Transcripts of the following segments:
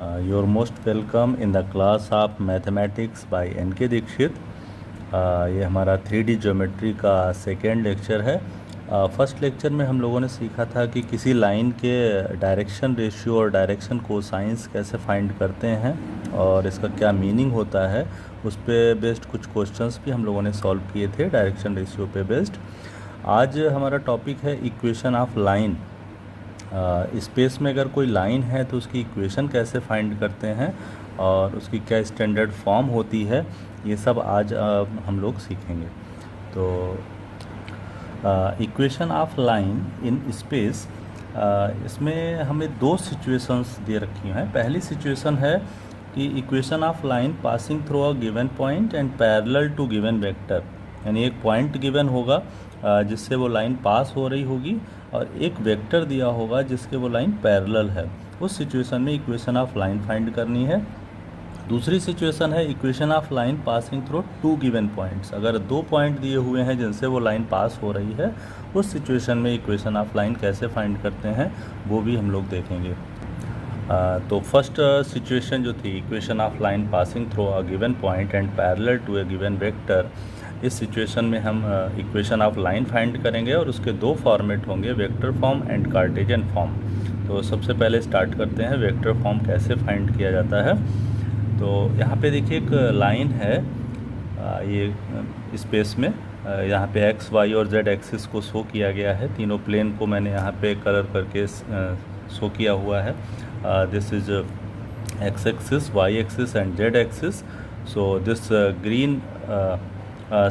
You're most welcome in the class of Mathematics by NK Dixit. ये हमारा 3D geometry का second lecture है। First lecture में हम लोगों ने सीखा था कि किसी लाइन के डायरेक्शन रेशियो और डायरेक्शन कोसाइंस कैसे फाइंड करते हैं और इसका क्या मीनिंग होता है, उस पे बेस्ड कुछ क्वेश्चंस भी हम लोगों ने सॉल्व किए थे डायरेक्शन रेशियो पे बेस्ड। आज हमारा टॉपिक है इक्वेशन ऑफ लाइन। स्पेस में अगर कोई लाइन है तो उसकी इक्वेशन कैसे फाइंड करते हैं और उसकी क्या स्टैंडर्ड फॉर्म होती है, ये सब आज हम लोग सीखेंगे। तो equation of line in space, इसमें हमें दो सिचुएशंस दे रखी हैं। पहली सिचुएशन है कि equation of line passing through a given point and parallel to given vector, यानी एक पॉइंट गिवन होगा जिससे वो लाइन पास हो रही होगी और एक वेक्टर दिया होगा जिसके वो लाइन पैरेलल है। उस सिचुएशन में इक्वेशन ऑफ लाइन फाइंड करनी है। दूसरी सिचुएशन है equation of line passing through two given points. अगर दो पॉइंट दिए हुए हैं जिनसे वो लाइन पास हो रही है, उस सिचुएशन में इक्वेशन ऑफ लाइन कैसे फाइंड करते हैं वो भी हम लोग देखेंगे। तो फर्स्ट सिचुएशन जो थी, equation of line passing through a given point and parallel to a given vector, इस सिचुएशन में हम इक्वेशन ऑफ लाइन फाइंड करेंगे और उसके दो फॉर्मेट होंगे, vector form and Cartesian form. तो सबसे पहले स्टार्ट करते हैं वेक्टर फॉर्म कैसे फाइंड किया जाता है। तो यहाँ पे देखिए एक लाइन है ये स्पेस में, यहाँ पे एक्स वाई और जेड एक्सिस को शो किया गया है। तीनों प्लेन को मैंने यहाँ पे कलर करके शो किया हुआ है। This is x axis, y axis and z axis. So this green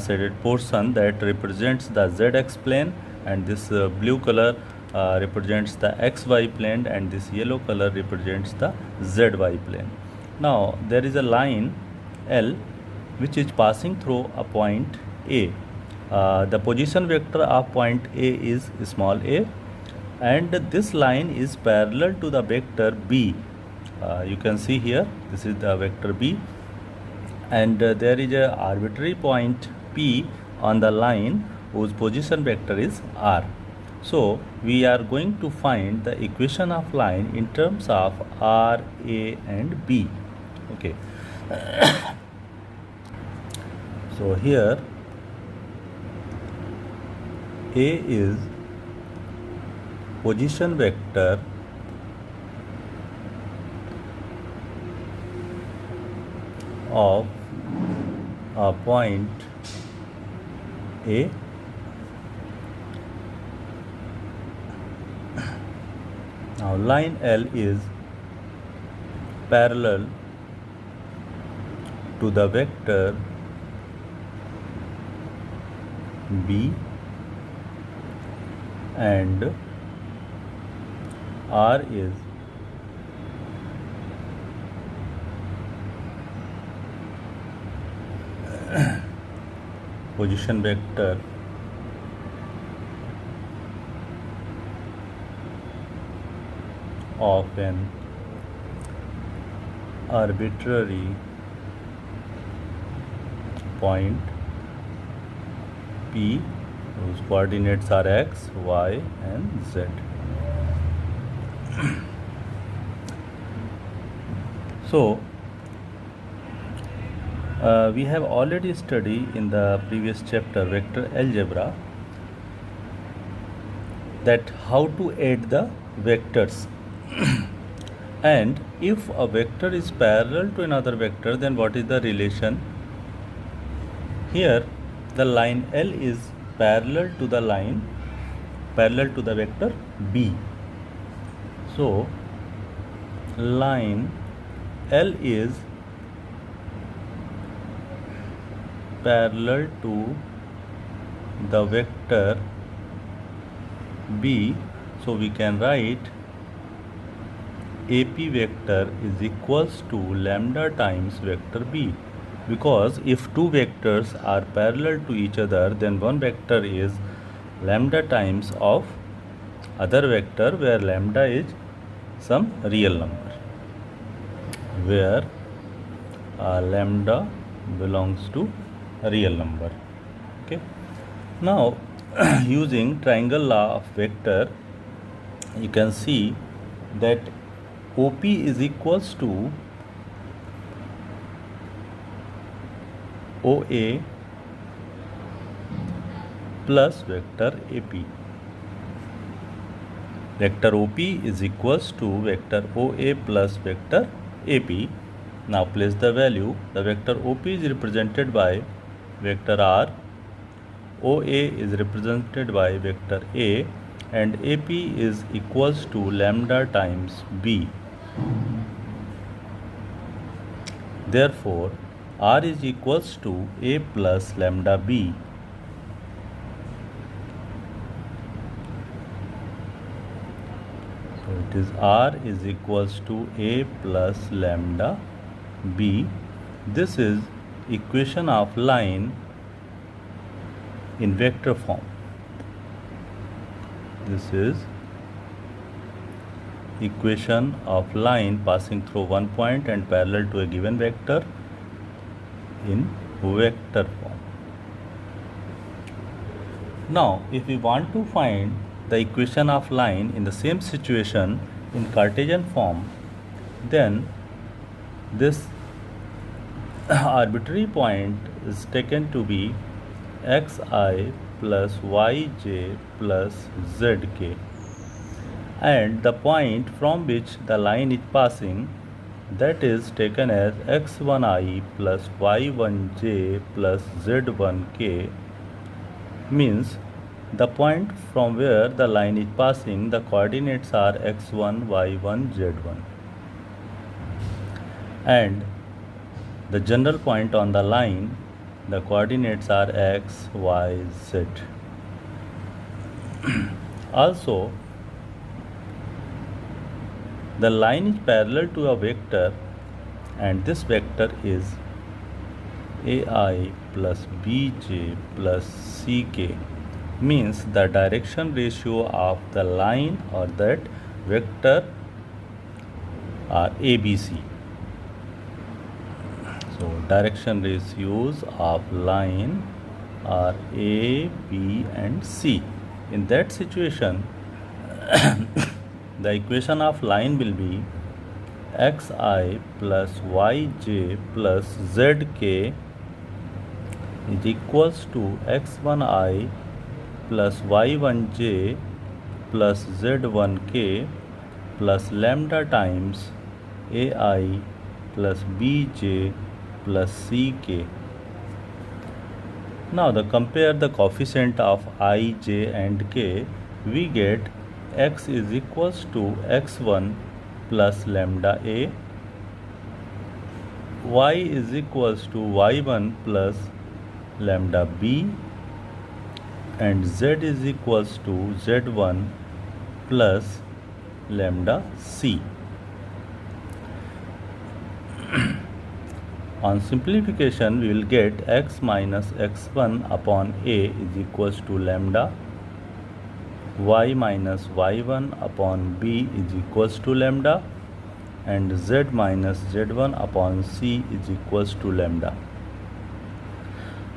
shaded portion that represents the zx plane, and this blue color represents the xy plane, and this yellow color represents the zy plane. Now there is a line L which is passing through a point A. The position vector of point A is small a, and this line is parallel to the vector B. You can see here, this is the vector B, and there is a arbitrary point P on the line whose position vector is R. So we are going to find the equation of line in terms of R, A and B. Okay. So here A is position vector of a point A, now line L is parallel to the vector B, and R is position vector of an arbitrary point P whose coordinates are x, y and z. So we have already studied in the previous chapter vector algebra that how to add the vectors and if a vector is parallel to another vector, then what is the relation? Here the line L is parallel to the vector B. So line L is parallel to the vector B. So we can write AP vector is equals to lambda times vector B, because if two vectors are parallel to each other, then one vector is lambda times of other vector, where lambda is some real number, where lambda belongs to a real number. Okay. Now using triangle law of vector, you can see that OP is equals to OA plus vector AP. Vector OP is equals to vector OA plus vector AP. Now place the value. The vector OP is represented by vector R, OA is represented by vector A, and AP is equals to lambda times B. Therefore, R is equals to A plus lambda B. So it is R is equals to A plus lambda B. This is equation of line in vector form. This is equation of line passing through one point and parallel to a given vector in vector form. Now, if we want to find the equation of line in the same situation in Cartesian form, then this arbitrary point is taken to be xi plus yj plus zk, and the point from which the line is passing, that is taken as x1i plus y1j plus z1k, means the point from where the line is passing, the coordinates are x1, y1, z1, and the general point on the line, the coordinates are x, y, z. Also, the line is parallel to a vector, and this vector is ai plus bj plus ck, means the direction ratio of the line or that vector are ABC. So direction ratios of line are A, B and C. In that situation, the equation of line will be xi plus yj plus zk is equals to x1i plus y1j plus z1k plus lambda times ai plus bj plus ck. Now compare the coefficient of I, j and k. We get x is equals to x1 plus lambda a, y is equals to y1 plus lambda b, and z is equals to z1 plus lambda c. On simplification, we will get x minus x1 upon a is equals to lambda, y minus y1 upon b is equals to lambda, and z minus z1 upon c is equals to lambda.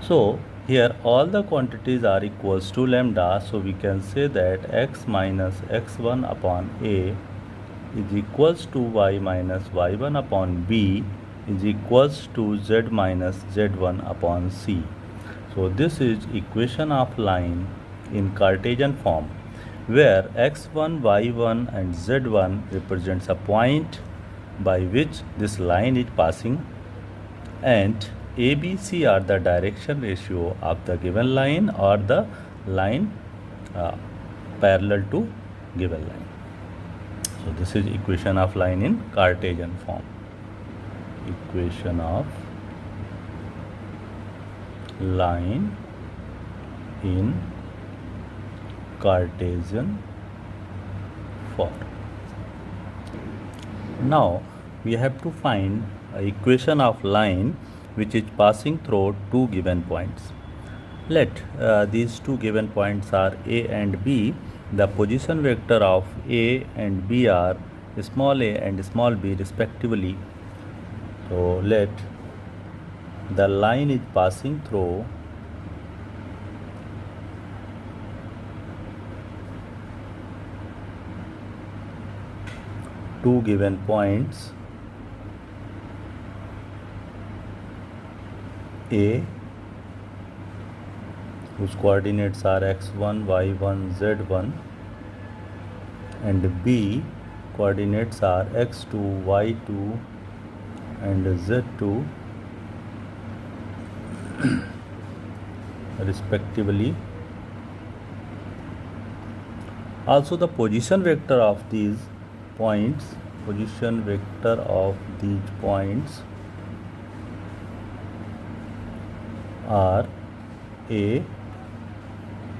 So here all the quantities are equals to lambda, so we can say that x minus x1 upon a is equals to y minus y1 upon b is equals to z minus z1 upon c. So this is equation of line in Cartesian form, where x1, y1 and z1 represents a point by which this line is passing, and ABC are the direction ratio of the given line or the line parallel to given line. So this is equation of line in Cartesian form. Equation of line in Cartesian form. Now we have to find an equation of line which is passing through two given points. Let these two given points are A and B. The position vector of A and B are small a and small b respectively. So let the line is passing through two given points A, whose coordinates are x1, y1, z1, and B coordinates are x2, y2, and z2 respectively. Also the position vector of these points are A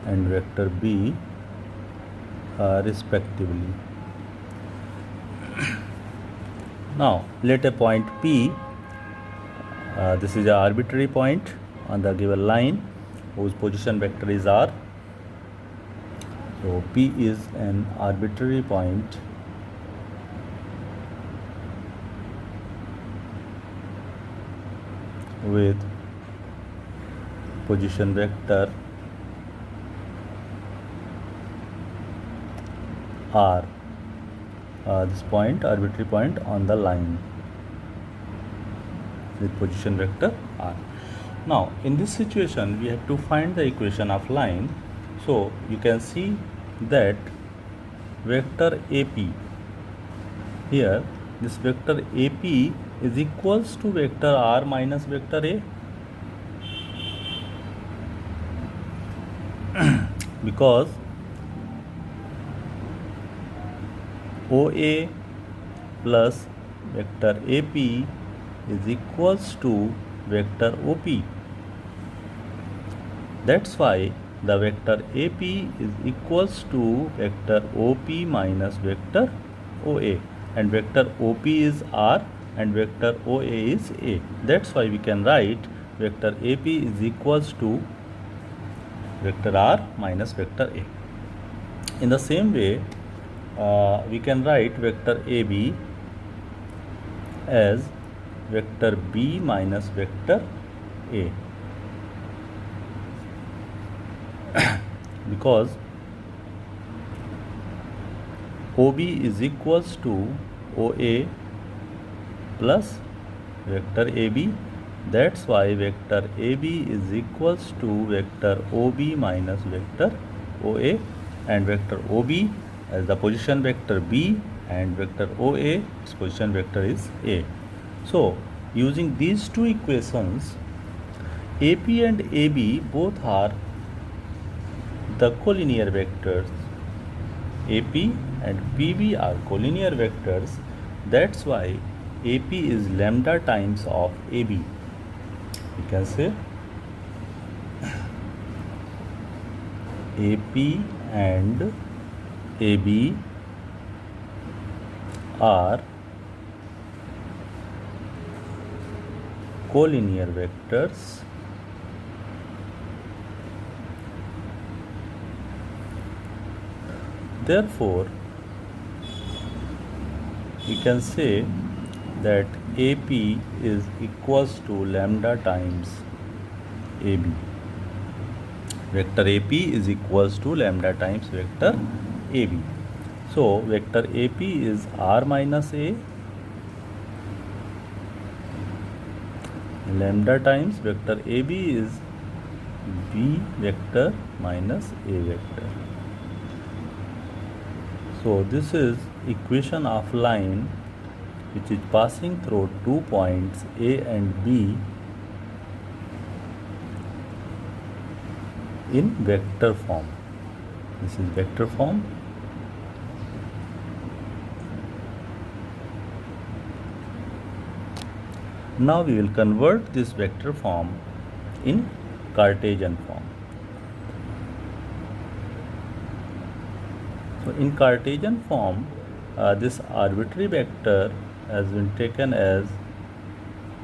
and vector B respectively. Now let a point P, this is an arbitrary point on the given line whose position vector is R. So P is an arbitrary point with position vector R. This point, arbitrary point on the line with position vector R. Now in this situation we have to find the equation of line. So you can see that vector AP, here this vector AP is equals to vector R minus vector A, because OA plus vector AP is equals to vector OP. That's why the vector AP is equals to vector OP minus vector OA, and vector OP is R and vector OA is A. That's why we can write vector AP is equals to vector R minus vector A. In the same way, we can write vector AB as vector B minus vector A, because OB is equals to OA plus vector AB. That's why vector AB is equals to vector OB minus vector OA, and vector OB as the position vector B and vector OA its position vector is A. So using these two equations, AP and AB both are the collinear vectors. AP and PB are collinear vectors. That's why AP is lambda times of AB. You can say AP and AB are collinear vectors. Therefore, we can say that AP is equals to lambda times AB. Vector AP is equals to lambda times vector AB. So vector AP is R minus A lambda times vector AB is B vector minus A vector. So this is equation of line which is passing through 2 points A and B in vector form. This is vector form. Now we will convert this vector form in Cartesian form. So in Cartesian form, this arbitrary vector has been taken as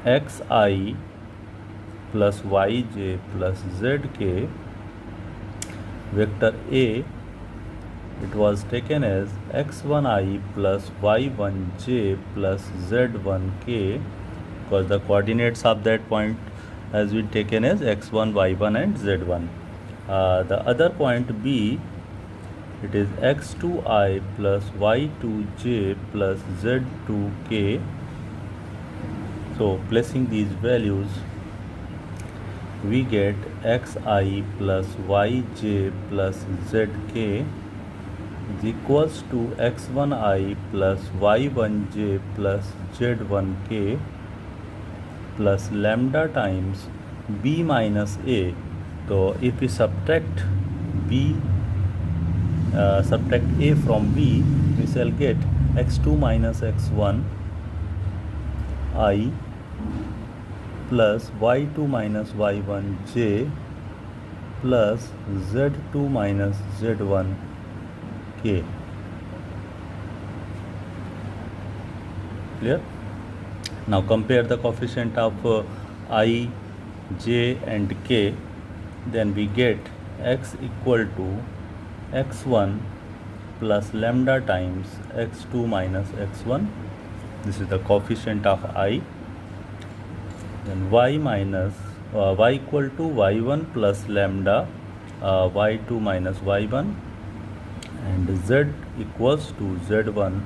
xi plus yj plus zk. Vector A, it was taken as x1i plus y1j plus z1k, because the coordinates of that point has been taken as x1, y1 and z1. The other point B, it is x2i plus y2j plus z2k. So placing these values, we get xi plus yj plus zk is equals to x1i plus y1j plus z1k plus lambda times b minus a. So if we subtract a from b, we shall get x2 minus x1 I plus y2 minus y1 j plus z2 minus z1 k. Clear? Now compare the coefficient of I, j and k. Then we get x equal to x1 plus lambda times x2 minus x1. This is the coefficient of I. Then y equal to y1 plus lambda y2 minus y1, and z equals to z1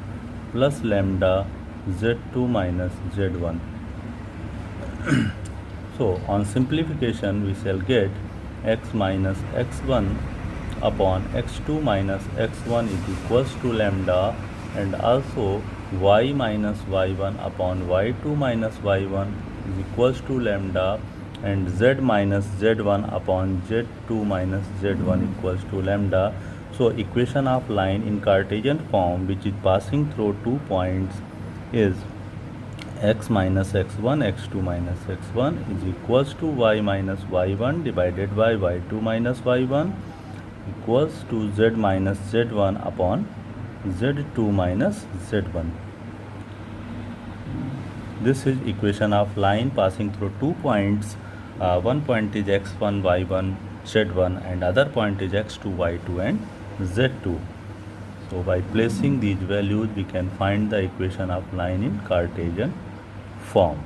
plus lambda z2 minus z1. So on simplification we shall get x minus x1 upon x2 minus x1 is equals to lambda, and also y minus y1 upon y2 minus y1 is equals to lambda, and z minus z1 upon z2 minus z1 equals to lambda. So equation of line in Cartesian form which is passing through 2 points is x minus x1 x2 minus x1 is equals to y minus y1 divided by y2 minus y1 equals to z minus z1 upon z2 minus z1. This is equation of line passing through 2 points. One point is x1 y1 z1 and other point is x2 y2 and z2. So by placing these values we can find the equation of line in Cartesian form.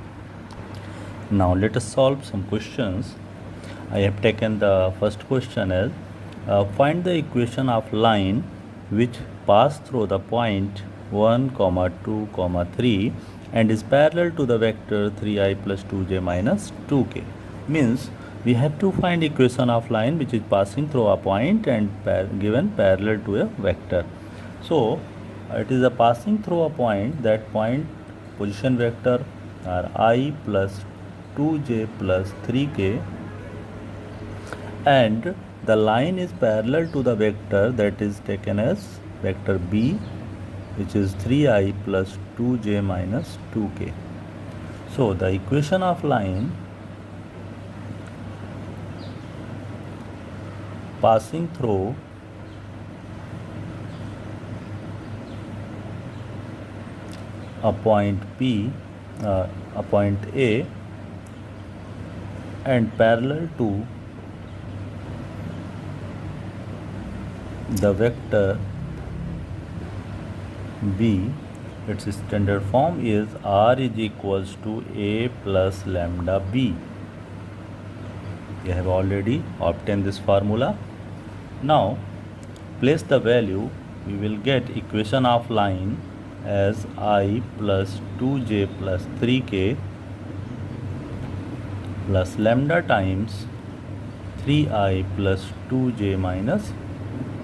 Now let us solve some questions. I have taken the first question as find the equation of line which pass through the point 1, 2, 3 and is parallel to the vector 3i plus 2j minus 2k. Means we have to find equation of line which is passing through a point and given parallel to a vector. So it is a passing through a point. That point position vector are I plus 2j plus 3k, and the line is parallel to the vector that is taken as vector b, which is 3i plus 2j minus 2k. So the equation of line passing through a point P, a point A, and parallel to the vector B, its standard form is R is equals to A plus lambda B. We have already obtained this formula. Now place the value, we will get equation of line as I plus 2j plus 3k plus lambda times 3i plus 2j minus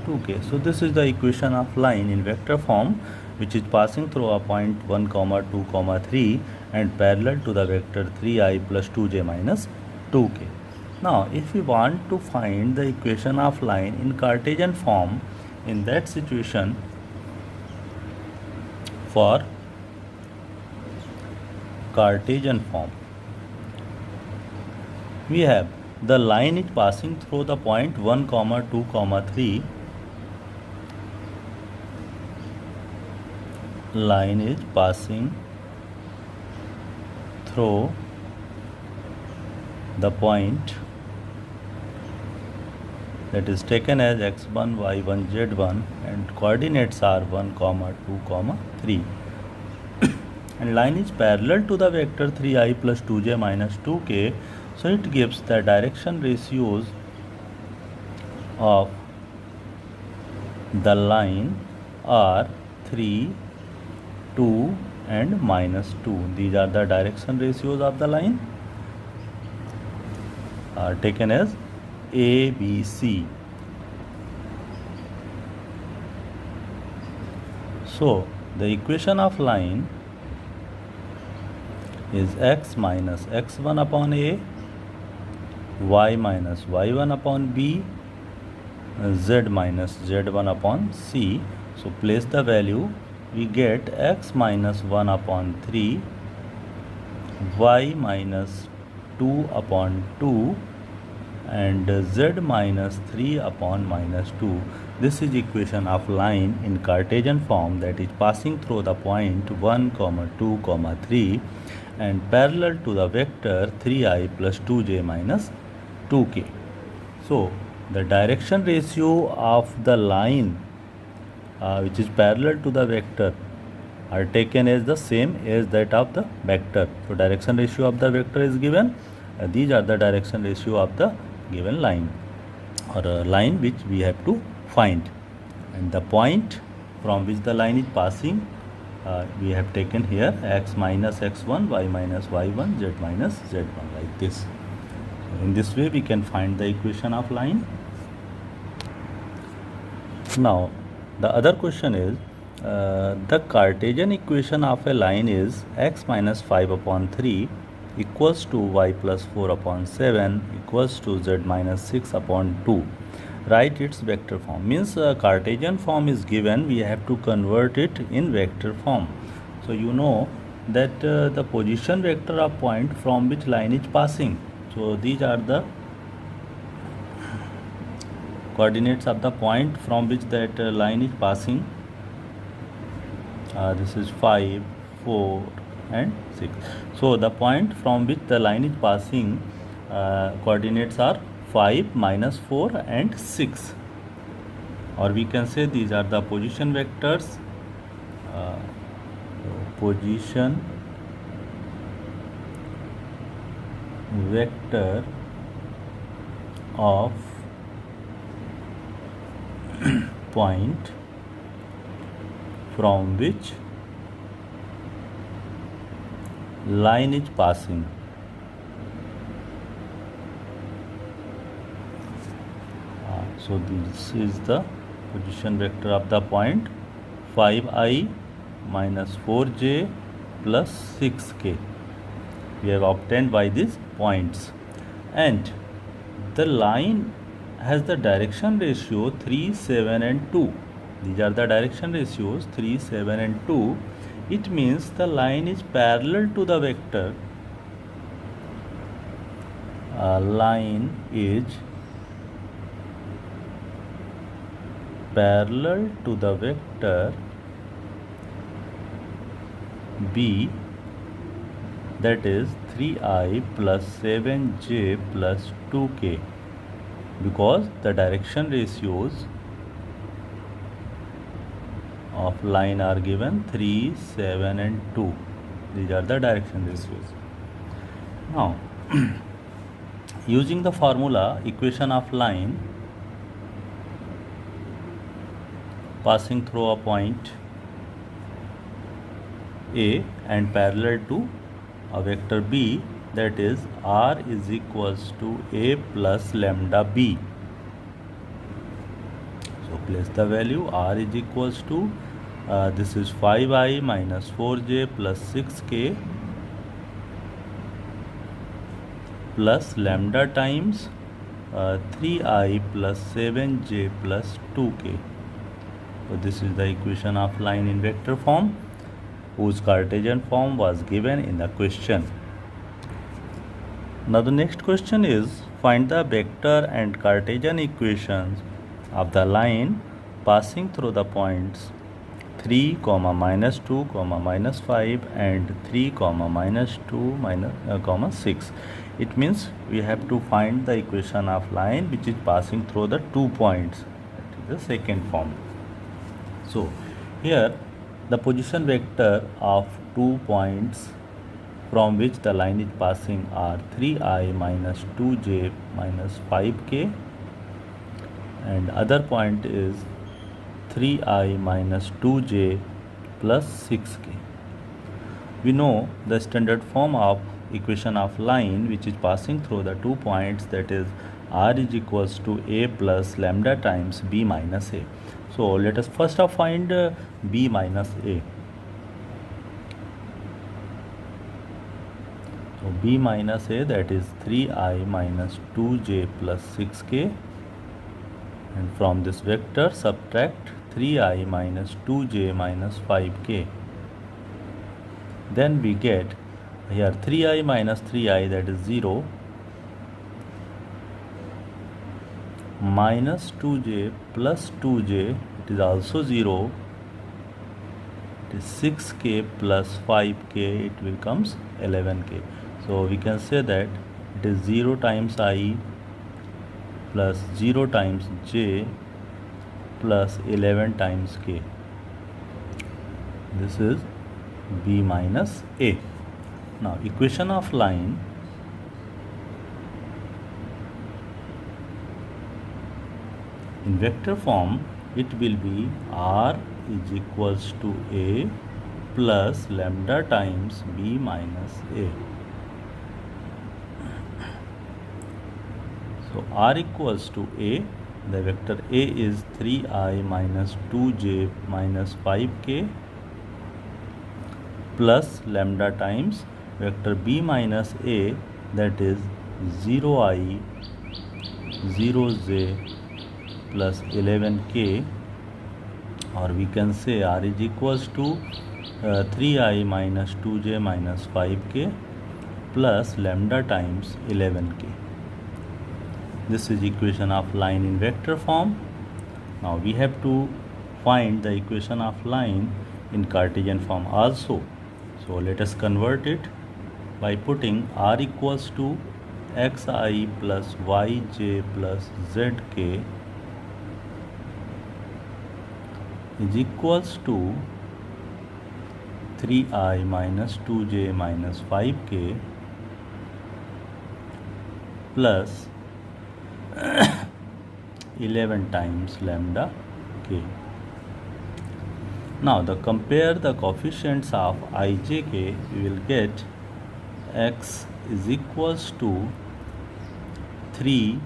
2k. So this is the equation of line in vector form which is passing through a point 1, 2, 3 and parallel to the vector 3i plus 2j minus 2k. Now if we want to find the equation of line in Cartesian form, in that situation, for Cartesian form, we have the line is passing through the point 1, 2, 3. Line is passing through the point that is taken as x1, y1, z1 and coordinates are 1, 2, 3 and line is parallel to the vector 3i plus 2j minus 2k. So it gives the direction ratios of the line are 3, 2 and -2. These are the direction ratios of the line, are taken as A, B, C. So the equation of line is x minus x1 upon A, y minus y1 upon B, z minus z1 upon C. So place the value, we get x minus 1 upon 3, y minus 2 upon 2 and z minus 3 upon -2. This is equation of line in Cartesian form, that is passing through the point 1, 2, 3 and parallel to the vector 3i plus 2j minus 2k. So the direction ratio of the line which is parallel to the vector are taken as the same as that of the vector. So direction ratio of the vector is given. These are the direction ratio of the given line, or a line which we have to find, and the point from which the line is passing we have taken here x minus x1, y minus y1, z minus z1, like this. So in this way we can find the equation of line. Now the other question is the Cartesian equation of a line is x minus 5 upon 3 equals to y plus 4 upon 7 equals to z minus 6 upon 2. Write its vector form. Means Cartesian form is given, we have to convert it in vector form. So you know that the position vector of point from which line is passing. So these are the coordinates of the point from which that line is passing. This is 5, 4 and 6. So the point from which the line is passing coordinates are 5, minus 4 and 6, or we can say these are the position vectors. Position vector of point from which line is passing. So this is the position vector of the point 5i minus 4j plus 6k we have obtained by these points, and the line has the direction ratio 3, 7 and 2. These are the direction ratios 3, 7 and 2. It means the line is parallel to the vector. Line is parallel to the vector B, that is 3i plus 7j plus 2k, because the direction ratios of line are given 3, 7 and 2. These are the direction ratios. Now using the formula equation of line passing through a point A and parallel to a vector B, that is R is equals to A plus lambda B. So place the value, R is equals to this is 5i minus 4j plus 6k plus lambda times 3i plus 7j plus 2k. So this is the equation of line in vector form, whose Cartesian form was given in the question. Now the next question is, find the vector and Cartesian equations of the line passing through the points 3, minus 2, minus 5 and 3, minus 2, minus 6. It means we have to find the equation of line which is passing through the 2 points. That is the second form. So here the position vector of 2 points from which the line is passing are 3i minus 2j minus 5k, and other point is 3i minus 2j plus 6k. We know the standard form of equation of line which is passing through the 2 points, that is r is equals to a plus lambda times b minus a. So let us first of find b minus a. So b minus a, that is 3i minus 2j plus 6k, and from this vector subtract 3i minus 2j minus 5k. Then we get here 3i minus 3i, that is 0, minus 2j plus 2j, it is also 0, it is 6k plus 5k, it becomes 11k. So we can say that it is 0 times I plus 0 times j plus 11 times k. This is b minus a. Now equation of line, in vector form it will be r is equals to a plus lambda times b minus a. So r equals to a, the vector a is 3i minus 2j minus 5k plus lambda times vector b minus a, that is 0i 0j plus 11k, or we can say r is equals to 3i minus 2j minus 5k plus lambda times 11k. This is equation of line in vector form. Now we have to find the equation of line in Cartesian form also. So let us convert it by putting r equals to xi plus yj plus zk is equals to 3i minus 2j minus 5k plus 11 times lambda k. Now compare the coefficients of ijk, we will get x is equals to 3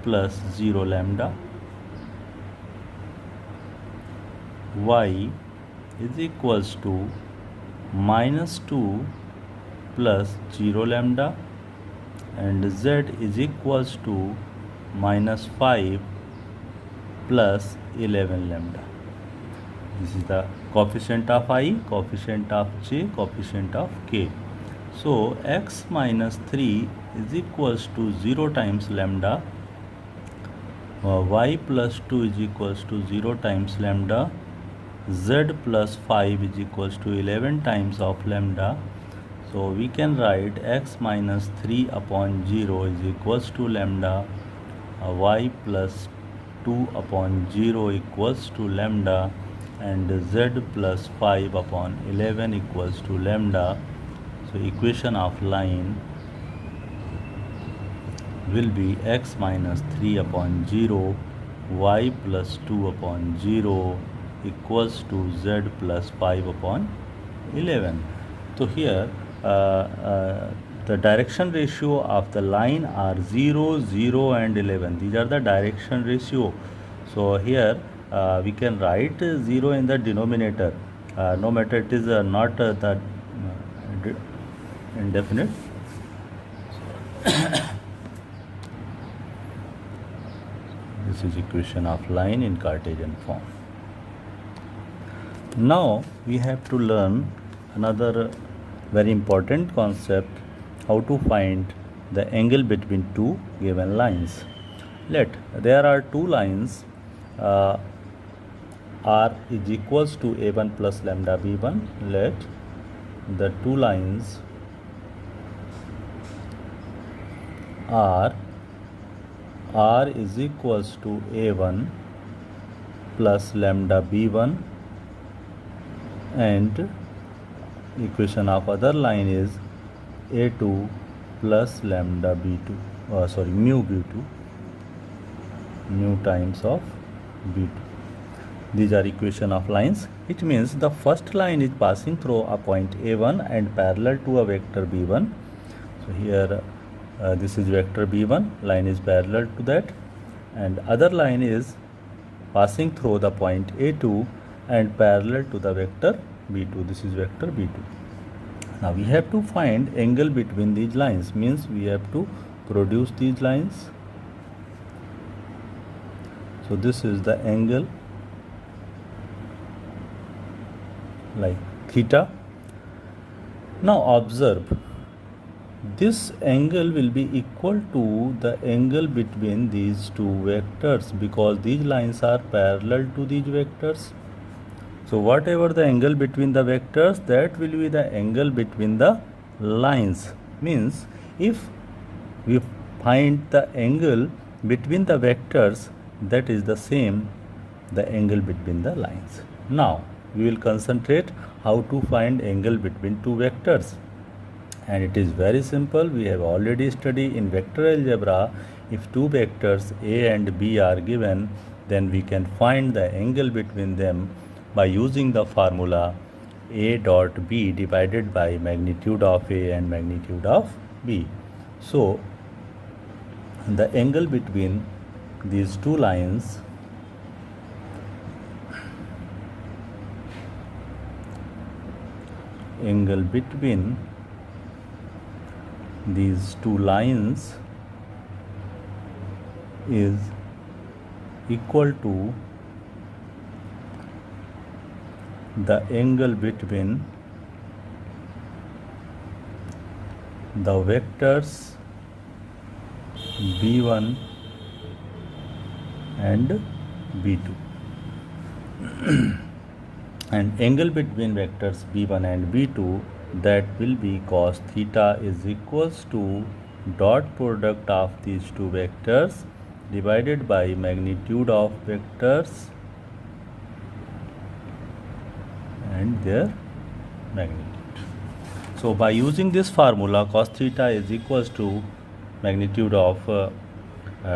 plus 0 lambda, y is equals to minus 2 plus 0 lambda, and z is equals to minus 5 plus 11 lambda. This is the coefficient of I, coefficient of j, coefficient of k. So x minus 3 is equals to 0 times lambda, y plus 2 is equals to 0 times lambda, z plus 5 is equals to 11 times of lambda. So we can write x minus 3 upon 0 is equals to lambda, y plus 2 upon 0 equals to lambda, and z plus 5 upon 11 equals to lambda. So equation of line will be x minus 3 upon 0, y plus 2 upon 0 equals to z plus 5 upon 11. So here the direction ratio of the line are 0, 0 and 11. These are the direction ratio. So here we can write 0 in the denominator, no matter it is not the indefinite. This is equation of line in Cartesian form. Now we have to learn another very important concept, how to find the angle between two given lines. There are two lines, r is equals to a1 plus lambda b1. Let the two lines r is equals to a1 plus lambda b1, and equation of other line is a2 plus lambda b2, mu b2, mu times of b2. These are equation of lines. It means the first line is passing through a point A1 and parallel to a vector B1. So here this is vector B1, line is parallel to that, and other line is passing through the point A2 and parallel to the vector B2. This is vector B2. Now we have to find angle between these lines, means we have to produce these lines. So this is the angle like theta. Now observe, this angle will be equal to the angle between these two vectors because these lines are parallel to these vectors. So whatever the angle between the vectors, that will be the angle between the lines. Means if we find the angle between the vectors, that is the same the angle between the lines. Now we will concentrate how to find angle between two vectors, and it is very simple. We have already studied in vector algebra. If two vectors A and B are given, then we can find the angle between them by using the formula A dot B divided by magnitude of A and magnitude of B. So the angle between these two lines angle between these two lines is equal to the angle between the vectors B1 and B2. And angle between vectors B1 and B2, that will be cos theta is equals to dot product of these two vectors divided by magnitude of vectors and their magnitude. So by using this formula, cos theta is equals to magnitude of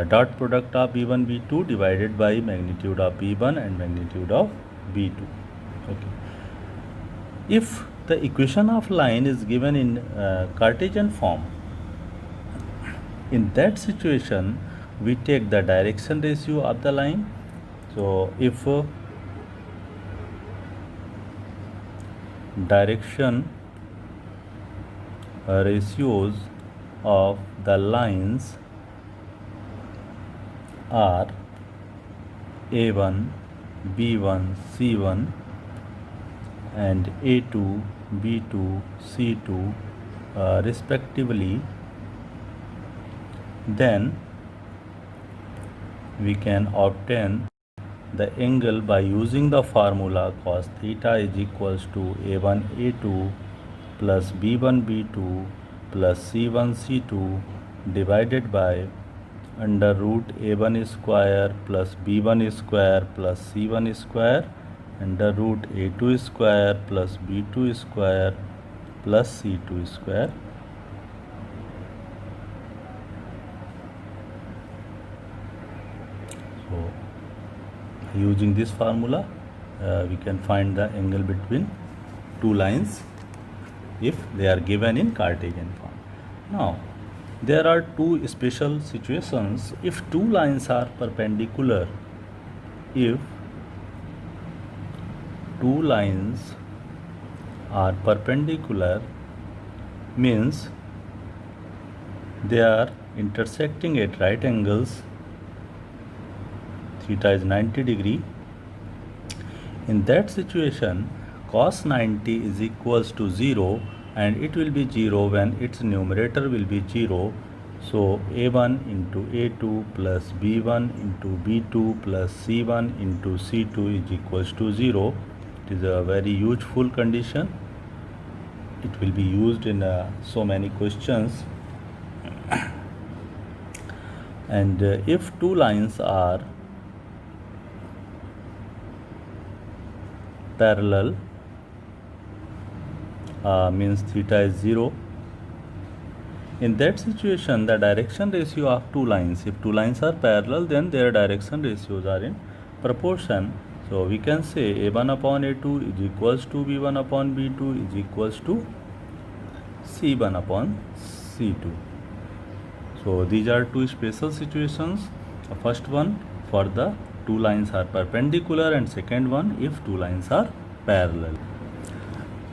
dot product of B1 B2 divided by magnitude of B1 and magnitude of B2. Okay. If the equation of line is given in Cartesian form, in that situation we take the direction ratio of the line. So if direction ratios of the lines are A1, B1, C1 and A2, B2, C2 respectively, then we can obtain the angle by using the formula cos theta is equals to A1 A2 plus B1 B2 plus C1 C2 divided by under root A1 square plus B1 square plus C1 square under root A2 square plus B2 square plus C2 square. So using this formula we can find the angle between two lines if they are given in Cartesian form. Now there are two special situations. If two lines are perpendicular, if two lines are perpendicular means they are intersecting at right angles, theta is 90 degree. In that situation cos 90 is equals to 0, and it will be 0 when its numerator will be 0. So A1 into A2 plus B1 into B2 plus C1 into C2 is equals to 0. It is a very useful condition. It will be used in so many questions. And if two lines are parallel, means theta is 0. In that situation the direction ratio of two lines, if two lines are parallel, then their direction ratios are in proportion. So we can say a1 upon a2 is equals to b1 upon b2 is equals to c1 upon c2. So these are two special situations. The first one for the two lines are perpendicular, and second one if two lines are parallel.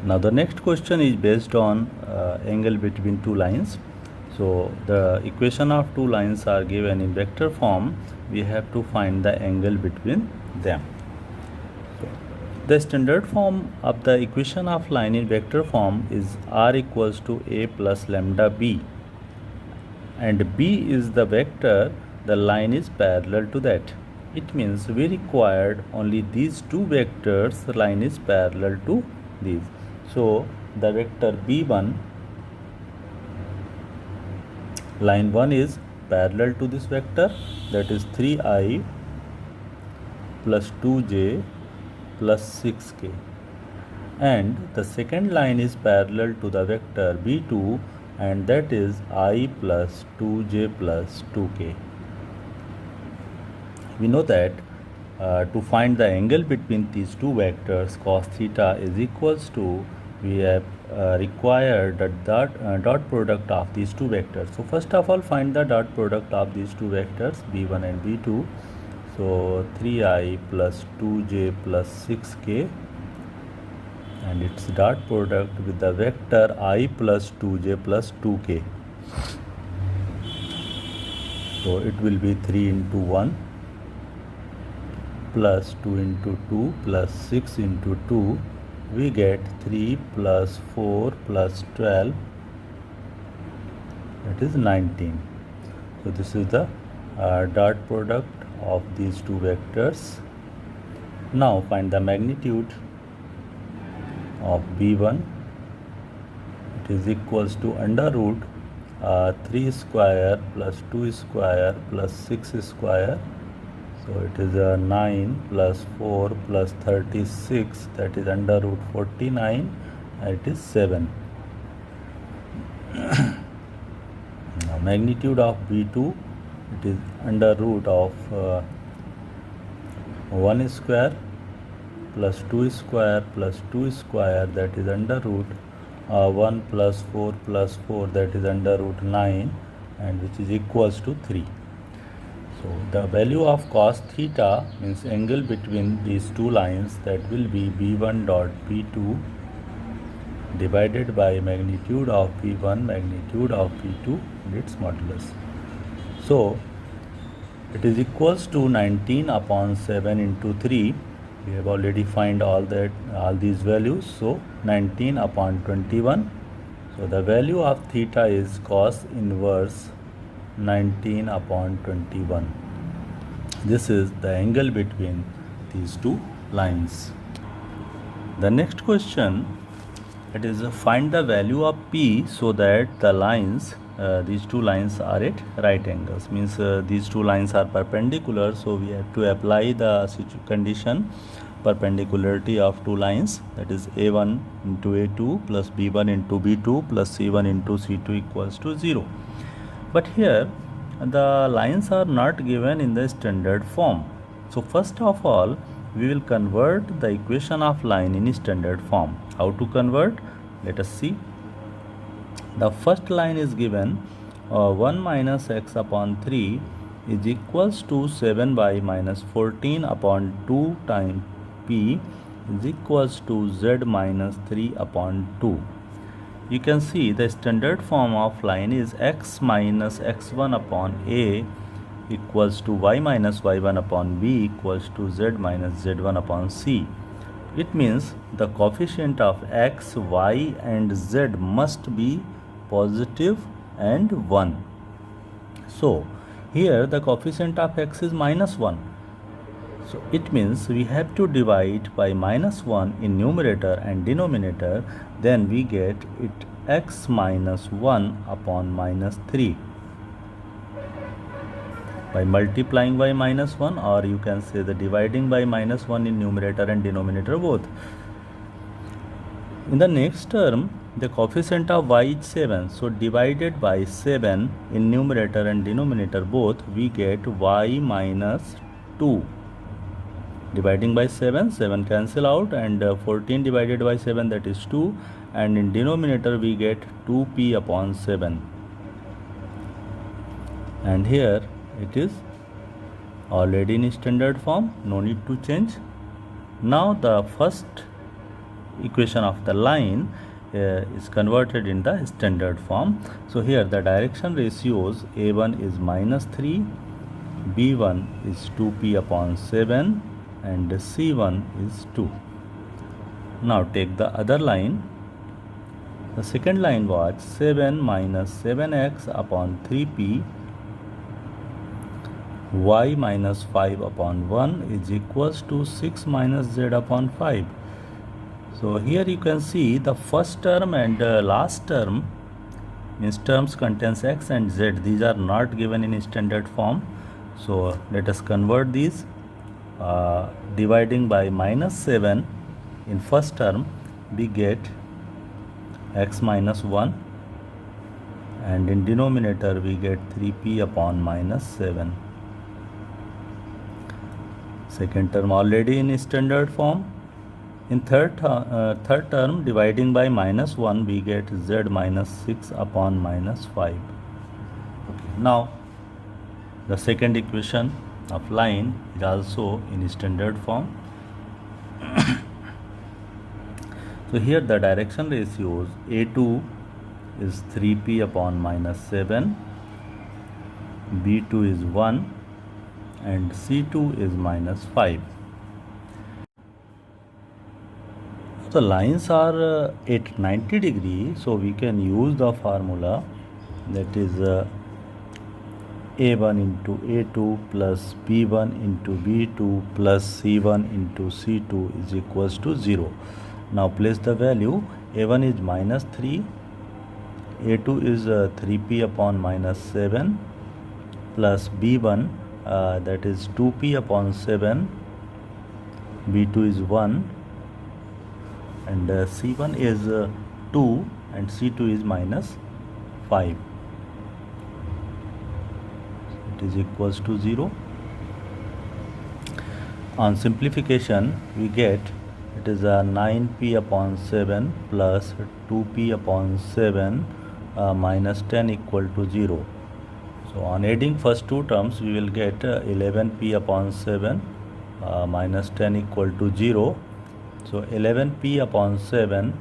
Now the next question is based on angle between two lines. So the equation of two lines are given in vector form. We have to find the angle between them. So the standard form of the equation of line in vector form is r equals to a plus lambda b, and b is the vector, the line is parallel to that. It means we required only these two vectors, the line is parallel to these. So the vector b1, line 1 is parallel to this vector, that is 3i plus 2j plus 6k, and the second line is parallel to the vector b2, and that is I plus 2j plus 2k. We know that to find the angle between these two vectors cos theta is equals to, we have required the dot product of these two vectors. So first of all, find the dot product of these two vectors b1 and b2. So 3i plus 2j plus 6k, and its dot product with the vector I plus 2j plus 2k. So it will be 3 into 1 plus 2 into 2 plus 6 into 2. We get 3 plus 4 plus 12, that is 19. So this is the dot product of these two vectors. Now find the magnitude of b1. It is equals to under root 3 square plus 2 square plus 6 square. So it is 9 plus 4 plus 36, that is under root 49, and it is 7. Now magnitude of b2, it is under root of 1 square plus 2 square plus 2 square, that is under root 1 plus 4 plus 4, that is under root 9, and which is equals to 3. So the value of cos theta means angle between these two lines, that will be b1 dot b2 divided by magnitude of b1 magnitude of b2 and its modulus. So it is equals to 19 upon 7 into 3. We have already find all these values. So 19 upon 21. So the value of theta is cos inverse 19 upon 21. This is the angle between these two lines. The next question, it is find the value of p so that the lines, these two lines are at right angles. Means these two lines are perpendicular, so we have to apply the condition perpendicularity of two lines, that is a1 into a2 plus b1 into b2 plus c1 into c2 equals to 0. But here the lines are not given in the standard form. So first of all, we will convert the equation of line in standard form. How to convert? Let us see. The first line is given 1 minus x upon 3 is equals to 7y minus 14 upon 2 times p is equals to z minus 3 upon 2. You can see the standard form of line is x minus x1 upon a equals to y minus y1 upon b equals to z minus z1 upon c. It means the coefficient of x, y and z must be positive and 1. So here the coefficient of x is minus 1. So it means we have to divide by minus 1 in numerator and denominator, then we get it x minus 1 upon minus 3 by multiplying by minus 1, or you can say the dividing by minus 1 in numerator and denominator both. In the next term, the coefficient of y is 7, so divided by 7 in numerator and denominator both, we get y minus 2. Dividing by 7, 7 cancel out, and 14 divided by 7, that is 2, and in denominator we get 2p upon 7, and here it is already in standard form, no need to change. Now the first equation of the line is converted in the standard form. So here the direction ratios, a1 is -3, b1 is 2p upon 7, and c1 is 2. Now take the other line. The second line was 7 minus 7x upon 3p, y minus 5 upon 1 is equals to 6 minus z upon 5. So here you can see the first term and last term, means terms contains x and z. These are not given in standard form. So let us convert these. Dividing by -7 in first term, we get x minus 1, and in denominator we get 3p upon -7. Second term already in standard form. In third term, dividing by -1, we get z minus 6 upon -5. Okay. Now the second equation of line is also in standard form. So here the direction ratios, a2 is 3p upon -7, b2 is 1, and c2 is -5. The lines are at 90 degree, so we can use the formula, that is a1 into a2 plus b1 into b2 plus c1 into c2 is equals to 0. Now place the value. a1 is -3, a2 is 3p upon -7 plus b1 that is 2p upon 7, b2 is 1, and c1 is 2, and c2 is -5. It is equals to 0. On simplification, we get it is 9p upon 7 plus 2p upon 7 minus 10 equal to 0. So on adding first two terms, we will get 11p upon 7 minus 10 equal to 0. So 11p upon 7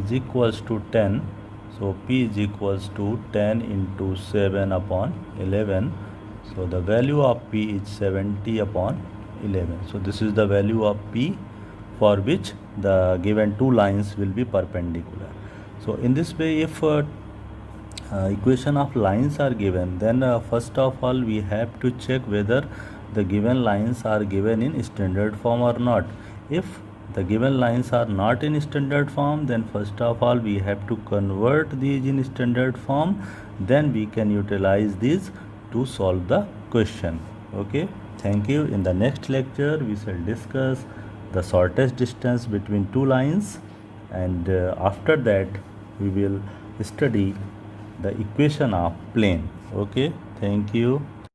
is equals to 10. So p is equals to 10 into 7 upon 11. So the value of p is 70 upon 11. So this is the value of p for which the given two lines will be perpendicular. So in this way, if equation of lines are given, then first of all we have to check whether the given lines are given in standard form or not. If the given lines are not in standard form, then first of all we have to convert these in standard form, then we can utilize these to solve the question. Okay, thank you. In the next lecture we shall discuss the shortest distance between two lines, and after that we will study the equation of plane. Okay, thank you.